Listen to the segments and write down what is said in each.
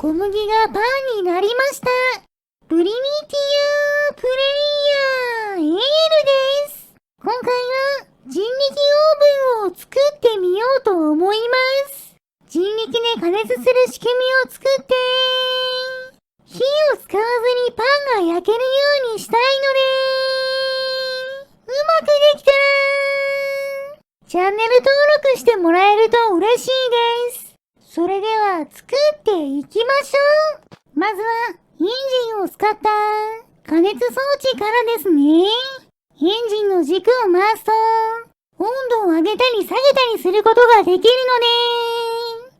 小麦がパンになりました。プリミティアプレイヤーエールです。今回は人力オーブンを作ってみようと思います。人力で加熱する仕組みを作って、火を使わずにパンが焼けるようにしたいので、うまくできたら、チャンネル登録してもらえると嬉しいです。それでは作っていきましょう。まずはエンジンを使った加熱装置からですね。エンジンの軸を回すと温度を上げたり下げたりすることができるので、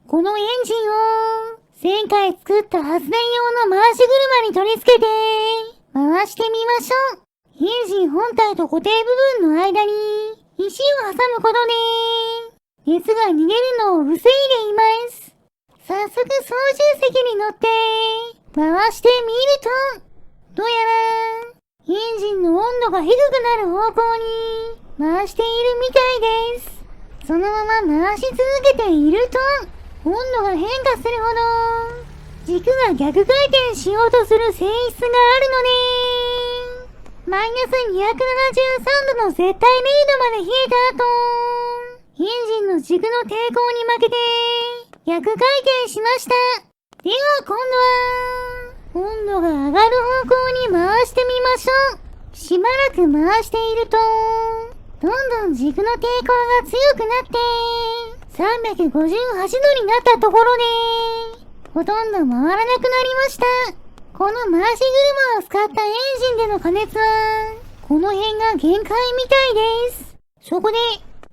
このエンジンを前回作った発電用の回し車に取り付けて回してみましょう。エンジン本体と固定部分の間に石を挟むことで熱が逃げるのを防いでいます。早速操縦席に乗って回してみると、どうやらエンジンの温度が低くなる方向に回しているみたいです。そのまま回し続けていると温度が変化するほど軸が逆回転しようとする性質があるので、マイナス273度の絶対0度まで冷えた後、エンジンの軸の抵抗に負けて逆回転しました。では今度は温度が上がる方向に回してみましょう。しばらく回しているとどんどん軸の抵抗が強くなって358度になったところでほとんど回らなくなりました。この回し車を使ったエンジンでの加熱はこの辺が限界みたいです。そこで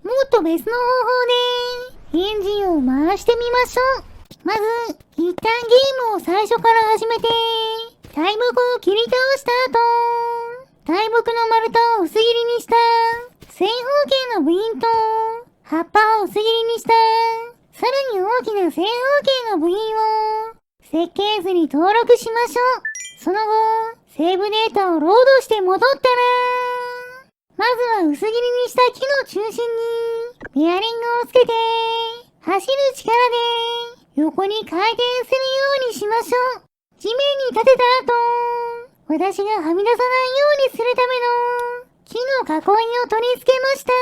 もっと別の方法でエンジンを回してみましょう。まず一旦ゲームを最初から始めて大木を切り倒した後、大木の丸太を薄切りにした正方形の部品と葉っぱを薄切りにしたさらに大きな正方形の部品を設計図に登録しましょう。その後セーブデータをロードして戻ったら、まずは薄切りにした木の中心にベアリングをつけて走る力で横に回転するようにしましょう。地面に立てた後、私がはみ出さないようにするための木の囲いを取り付けました。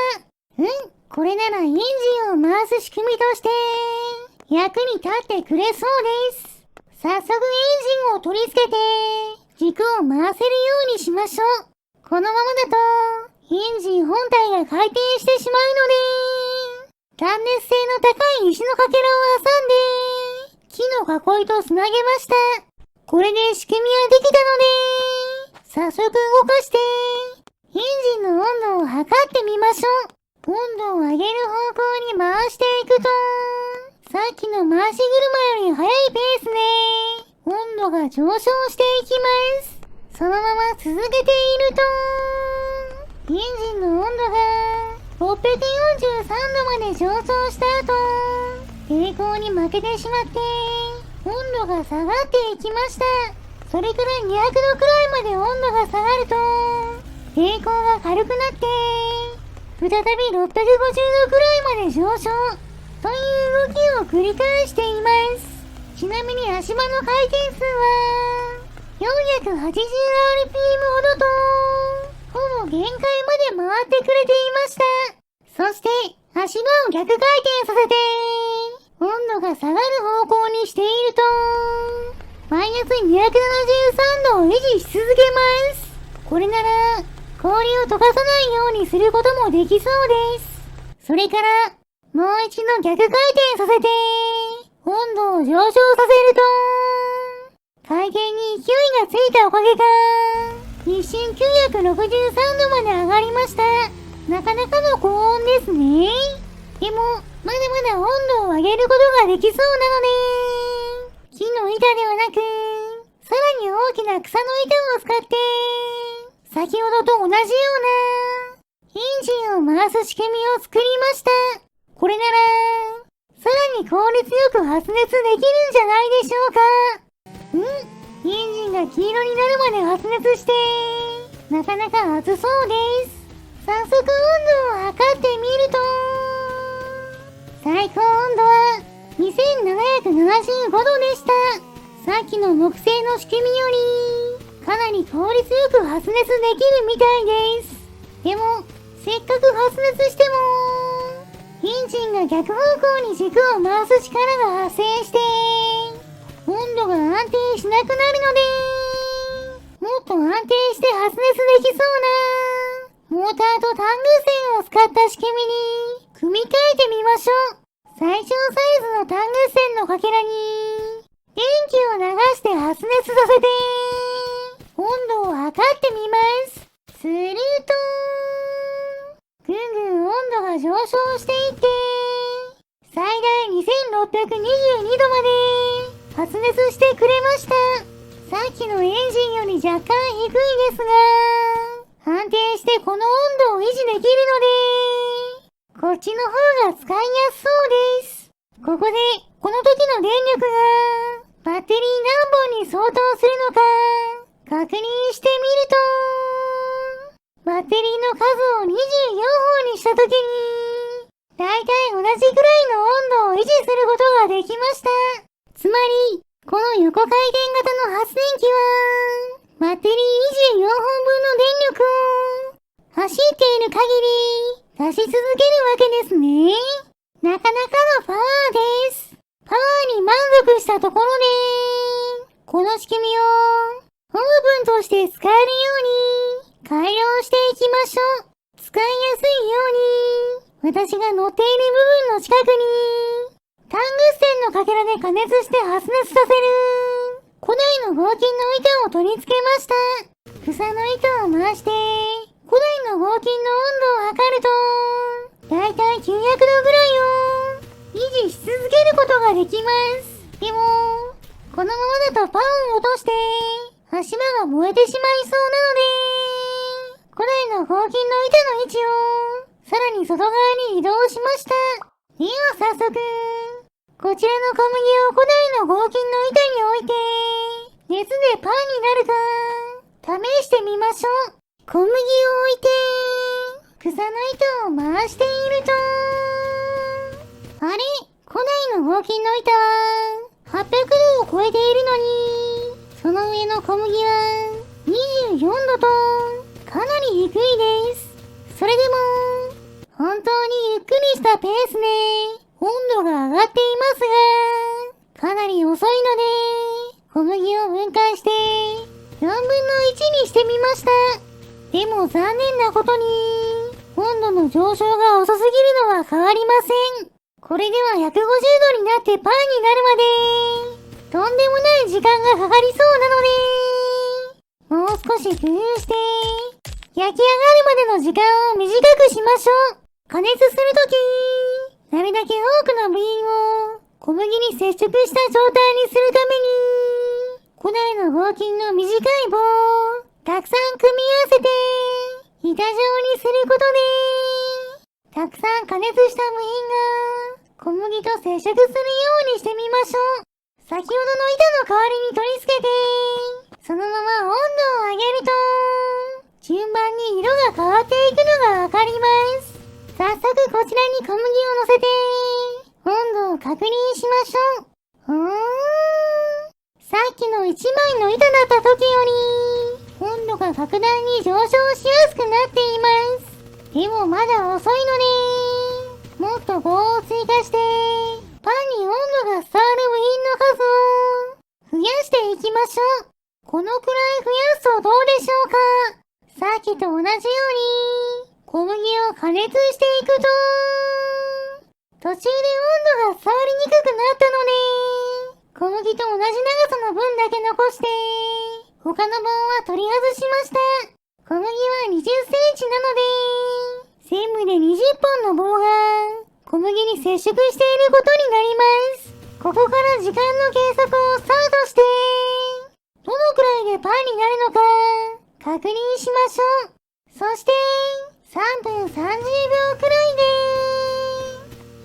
これならエンジンを回す仕組みとして役に立ってくれそうです。早速エンジンを取り付けて軸を回せるようにしましょう。このままだとエンジン本体が回転してしまうので、断熱性の高い石のかけらを挟んで木の囲いとつなげました。これで仕組みはできたので、早速動かしてエンジンの温度を測ってみましょう。温度を上げる方向に回していくと、さっきの回し車より速いペースで温度が上昇していきます。そのまま続けていると、エンジンの温度が643度まで上昇した後、抵抗に負けてしまって温度が下がっていきました。それから200度くらいまで温度が下がると抵抗が軽くなって再び650度くらいまで上昇という動きを繰り返しています。ちなみに足場の回転数は 480rpm ほどとほぼ限界まで回ってくれていました。そして足場を逆回転させて温度が下がる方向にしているとマイナス273度を維持し続けます。これなら氷を溶かさないようにすることもできそうです。それからもう一度逆回転させて温度を上昇させると回転に勢いがついたおかげか一瞬963度まで上がりました。なかなかの高温ですね。でもまだまだ温度を上げることができそうなので、木の板ではなくさらに大きな草の板を使って先ほどと同じようなエンジンを回す仕組みを作りました。これならさらに効率よく発熱できるんじゃないでしょうか。エンジンが黄色になるまで発熱してなかなか熱そうです。早速温度を測ってみると最高温度は2775度でした。さっきの木製の仕組みより、かなり効率よく発熱できるみたいです。でも、せっかく発熱しても、エンジンが逆方向に軸を回す力が発生して、温度が安定しなくなるので、もっと安定して発熱できそうな、モーターとタング線を使った仕組みに、組み替えてみましょう。最小サイズのタング線のかけらに、電気を流して発熱させて、温度を測ってみます。すると、ぐんぐん温度が上昇していって、最大2622度まで発熱してくれました。さっきのエンジンより若干低いですが、安定してこの温度を維持できるので、こっちの方が使いやすそうです。ここで、この時の電力が、バッテリー何本に相当するのか、確認してみると、バッテリーの数を24本にした時に、だいたい同じくらいの温度を維持することができました。つまり、この横回転型の発電機は、バッテリー24本分の電力を、走っている限り、出し続けるわけですね。なかなかのパワーです。パワーに満足したところで、この仕組みを、オーブンとして使えるように、改良していきましょう。使いやすいように、私が乗っている部分の近くに、タング線のかけらで加熱して発熱させる、古代の合金の板を取り付けました。草の糸を回して、古代の合金の温度を測ると、だいたい900度ぐらいを維持し続けることができます。でも、このままだとパンを落として、足場が燃えてしまいそうなので、古代の合金の板の位置を、さらに外側に移動しました。では早速、こちらの小麦を古代の合金の板に置いて、熱でパンになるか、試してみましょう。小麦を置いて、草の糸を回していると、あれ？古代の合金の板は、800度を超えているのに、その上の小麦は、24度と、かなり低いです。それでも、本当にゆっくりしたペースで、温度が上がっていますが、かなり遅いので、小麦を分解して、4分の1にしてみました。でも残念なことに、温度の上昇が遅すぎるのは変わりません。これでは150度になってパンになるまで、とんでもない時間がかかりそうなので、もう少し工夫して、焼き上がるまでの時間を短くしましょう。加熱するとき、なるだけ多くの部員を小麦に接触した状態にするために、古代の合金の短い棒をたくさん組み合わせて、板状にすることで、たくさん加熱した部品が小麦と接触するようにしてみましょう。先ほどの板の代わりに取り付けて、そのまま温度を上げると、順番に色が変わっていくのがわかります。早速こちらに小麦を乗せて、温度を確認しましょう。さっきの1枚の板だった時より、温度が格段に上昇しやすくなっています。でもまだ遅いので、もっと棒を追加して、パンに温度が伝わる部品の数を増やしていきましょう。このくらい増やすとどうでしょうか。さっきと同じように、小麦を加熱していくと、途中で温度が伝わりにくくなったので、小麦と同じ長さの分だけ残して、他の棒は取り外しました。小麦は20センチなので、全部で20本の棒が小麦に接触していることになります。ここから時間の計測をスタートして、どのくらいでパンになるのか確認しましょう。そして、3分30秒くらい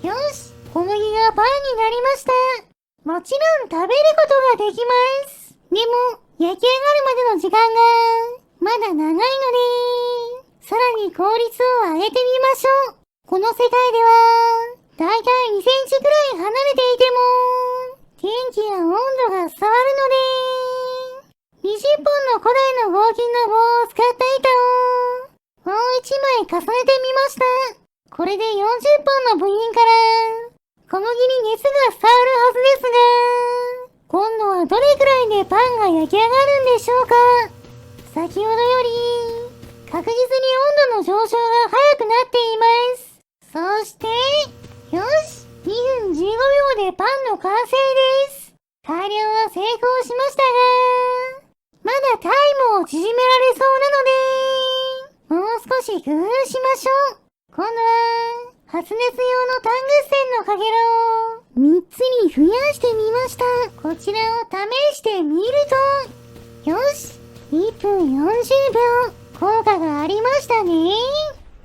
で、よし、小麦がパンになりました。もちろん食べることができます。でも、焼き上がるまでの時間が、まだ長いので、さらに効率を上げてみましょう。この世界では、だいたい2センチくらい離れていても、電気や温度が伝わるので、筋の棒を使った板をもう一枚重ねてみました。これで40本の部品から小麦に熱が伝わるはずですが、今度はどれくらいでパンが焼き上がるんでしょうか。先ほどより確実に温度の上昇が早くなっています。そして、よし !2 分15秒でパンの完成です。改良は成功しましたが、まだタイムを縮められそうなので、もう少し工夫しましょう。今度は、発熱用のタングステンのかけらを3つに増やしてみました。こちらを試してみると、よし !1 分40秒、効果がありましたね。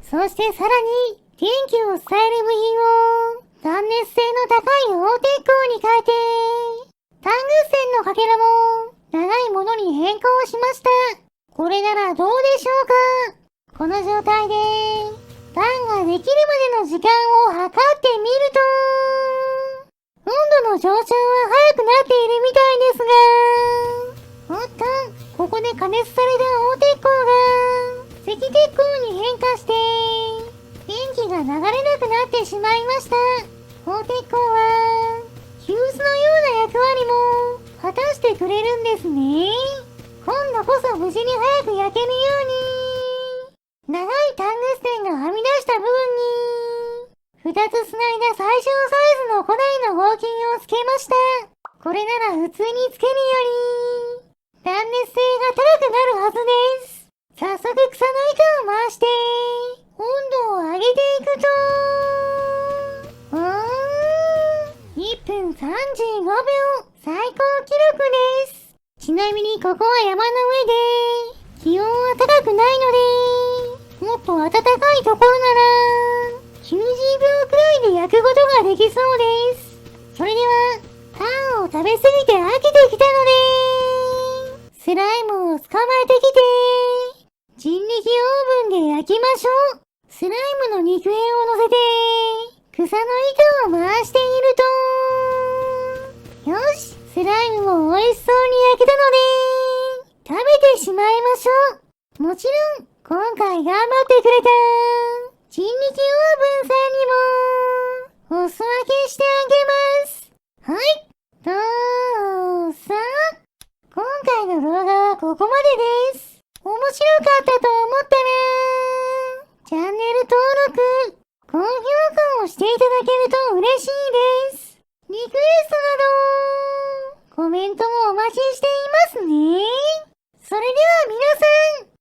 そしてさらに、電気を伝える部品を断熱性の高い大鉄鋼に変えて、タングステンのかけらも長いものに変更しました。これならどうでしょうか。この状態でパンができるまでの時間を測ってみると、温度の上昇は早くなっているみたいですが、おっと、ここで加熱された大鉄鋼が赤鉄鋼に変化して電気が流れなくなってしまいました。大鉄鋼はヒューズのような役割も果たしてくれるんですね。今度こそ無事に早く焼けるように、長いタングステンがはみ出した部分に2つ繋いだ最小サイズの古代の合金をつけました。これなら普通につけるより断熱性が高くなるはずです。早速草の糸を回して温度を上げていくと、1分35秒、最高記録です。ちなみにここは山の上で気温は高くないので、もっと暖かいところなら90秒くらいで焼くことができそうです。それではパンを食べ過ぎて飽きてきたので、スライムを捕まえてきて人力オーブンで焼きましょう。スライムの肉片を乗せて草の糸を回していると、よし、スライムも美味しそうに焼けたので食べてしまいましょう。もちろん今回頑張ってくれた人力オーブンさんにもお裾分けしてあげます。はい、どうぞ。今回の動画はここまでです。面白かったと思ったらチャンネル登録、高評価をしていただけると嬉しいです。リクエストなどコメントもお待ちしていますね。それでは皆さん、